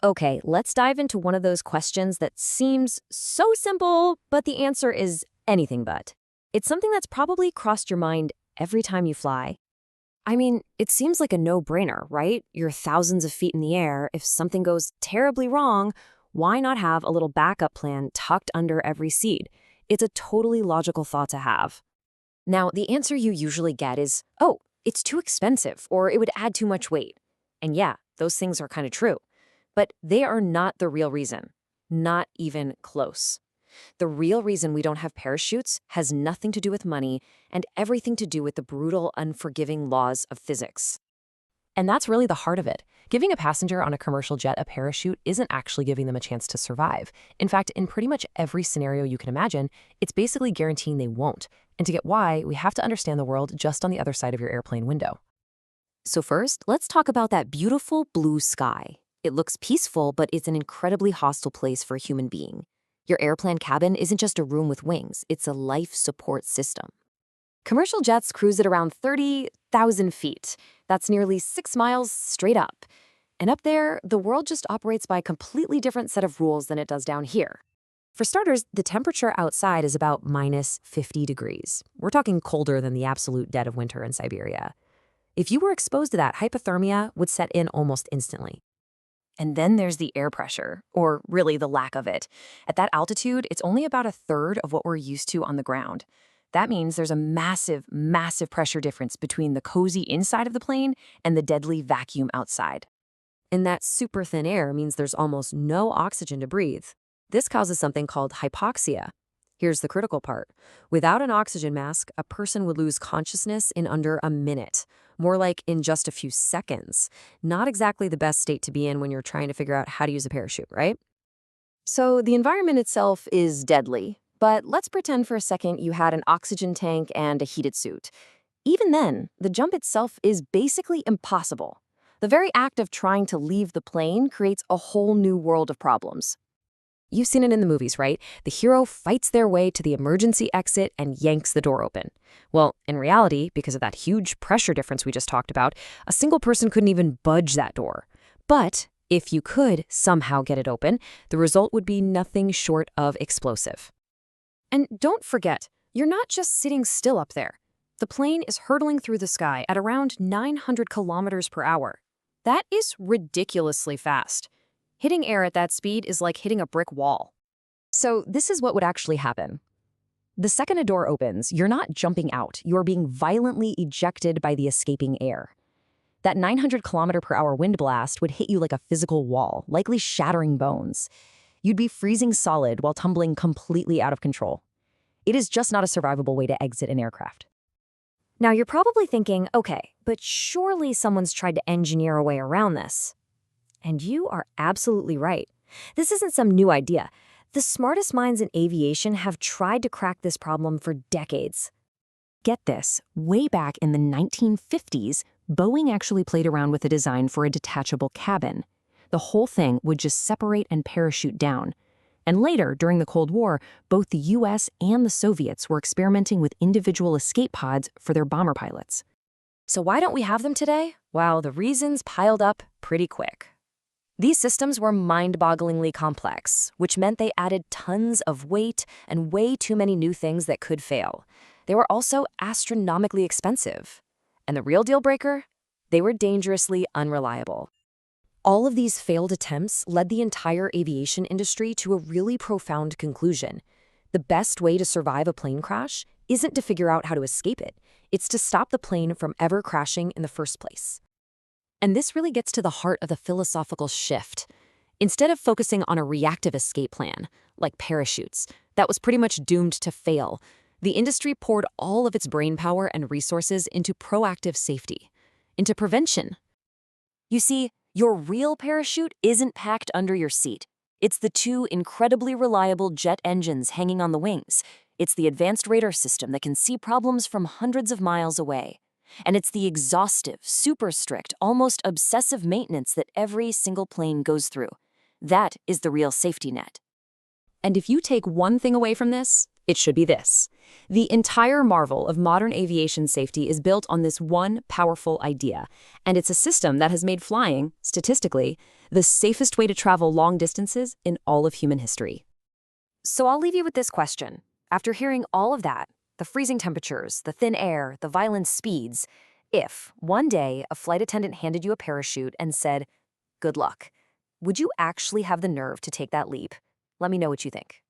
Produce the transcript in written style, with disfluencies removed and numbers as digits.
Okay, let's dive into one of those questions that seems so simple, but the answer is anything but. It's something that's probably crossed your mind every time you fly. I mean, it seems like a no-brainer, right? You're thousands of feet in the air. If something goes terribly wrong, why not have a little backup plan tucked under every seat? It's a totally logical thought to have. Now, the answer you usually get is, oh, it's too expensive, or it would add too much weight. And yeah, those things are kind of true. But they are not the real reason. Not even close. The real reason we don't have parachutes has nothing to do with money and everything to do with the brutal, unforgiving laws of physics. And that's really the heart of it. Giving a passenger on a commercial jet a parachute isn't actually giving them a chance to survive. In fact, in pretty much every scenario you can imagine, it's basically guaranteeing they won't. And to get why, we have to understand the world just on the other side of your airplane window. So first, let's talk about that beautiful blue sky. It looks peaceful, but it's an incredibly hostile place for a human being. Your airplane cabin isn't just a room with wings, it's a life support system. Commercial jets cruise at around 30,000 feet. That's nearly 6 miles straight up. And up there, the world just operates by a completely different set of rules than it does down here. For starters, the temperature outside is about minus 50 degrees. We're talking colder than the absolute dead of winter in Siberia. If you were exposed to that, hypothermia would set in almost instantly. And then there's the air pressure, or really the lack of it. At that altitude, it's only about a third of what we're used to on the ground. That means there's a massive, massive pressure difference between the cozy inside of the plane and the deadly vacuum outside. And that super thin air means there's almost no oxygen to breathe. This causes something called hypoxia. Here's the critical part. Without an oxygen mask, a person would lose consciousness in under a minute, more like in just a few seconds. Not exactly the best state to be in when you're trying to figure out how to use a parachute, right? So the environment itself is deadly, but let's pretend for a second you had an oxygen tank and a heated suit. Even then, the jump itself is basically impossible. The very act of trying to leave the plane creates a whole new world of problems. You've seen it in the movies, right? The hero fights their way to the emergency exit and yanks the door open. Well, in reality, because of that huge pressure difference we just talked about, a single person couldn't even budge that door. But if you could somehow get it open, the result would be nothing short of explosive. And don't forget, you're not just sitting still up there. The plane is hurtling through the sky at around 900 kilometers per hour. That is ridiculously fast. Hitting air at that speed is like hitting a brick wall. So this is what would actually happen. The second a door opens, you're not jumping out. You're being violently ejected by the escaping air. That 900-kilometer-per-hour wind blast would hit you like a physical wall, likely shattering bones. You'd be freezing solid while tumbling completely out of control. It is just not a survivable way to exit an aircraft. Now you're probably thinking, okay, but surely someone's tried to engineer a way around this. And you are absolutely right. This isn't some new idea. The smartest minds in aviation have tried to crack this problem for decades. Get this, way back in the 1950s, Boeing actually played around with a design for a detachable cabin. The whole thing would just separate and parachute down. And later, during the Cold War, both the US and the Soviets were experimenting with individual escape pods for their bomber pilots. So why don't we have them today? Well, the reasons piled up pretty quick. These systems were mind-bogglingly complex, which meant they added tons of weight and way too many new things that could fail. They were also astronomically expensive. And the real deal breaker? They were dangerously unreliable. All of these failed attempts led the entire aviation industry to a really profound conclusion. The best way to survive a plane crash isn't to figure out how to escape it. It's to stop the plane from ever crashing in the first place. And this really gets to the heart of the philosophical shift. Instead of focusing on a reactive escape plan, like parachutes, that was pretty much doomed to fail, the industry poured all of its brainpower and resources into proactive safety, into prevention. You see, your real parachute isn't packed under your seat. It's the two incredibly reliable jet engines hanging on the wings. It's the advanced radar system that can see problems from hundreds of miles away. And it's the exhaustive, super strict, almost obsessive maintenance that every single plane goes through. That is the real safety net. And if you take one thing away from this, it should be this. The entire marvel of modern aviation safety is built on this one powerful idea, and it's a system that has made flying, statistically, the safest way to travel long distances in all of human history. So I'll leave you with this question. After hearing all of that, the freezing temperatures, the thin air, the violent speeds, if one day a flight attendant handed you a parachute and said, "Good luck," would you actually have the nerve to take that leap? Let me know what you think.